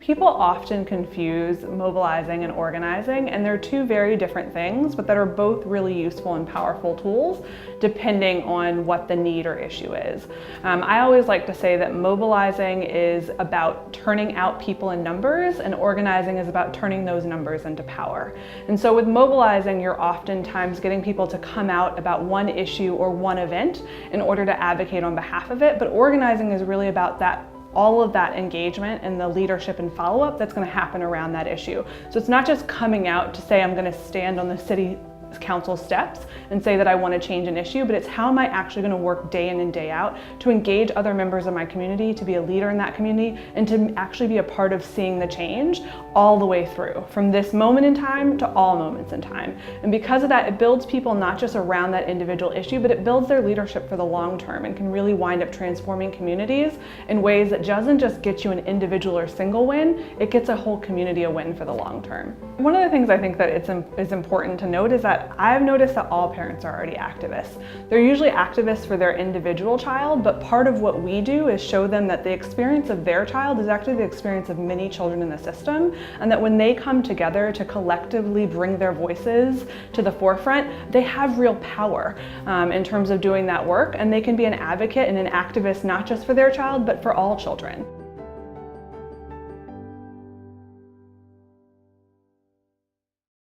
People often confuse mobilizing and organizing, and they're two very different things, but that are both really useful and powerful tools depending on what the need or issue is. I always like to say that mobilizing is about turning out people in numbers, and organizing is about turning those numbers into power. And so with mobilizing, you're oftentimes getting people to come out about one issue or one event in order to advocate on behalf of it, but organizing is really about all of that engagement and the leadership and follow-up that's going to happen around that issue. So it's not just coming out to say I'm going to stand on the city council steps and say that I want to change an issue, but it's how am I actually going to work day in and day out to engage other members of my community, to be a leader in that community, and to actually be a part of seeing the change all the way through, from this moment in time to all moments in time. And because of that, it builds people not just around that individual issue, but it builds their leadership for the long term and can really wind up transforming communities in ways that doesn't just get you an individual or single win, it gets a whole community a win for the long term. One of the things I think that is important to note is that I've noticed that all parents are already activists. They're usually activists for their individual child, but part of what we do is show them that the experience of their child is actually the experience of many children in the system, and that when they come together to collectively bring their voices to the forefront, they have real power in terms of doing that work, and they can be an advocate and an activist not just for their child, but for all children.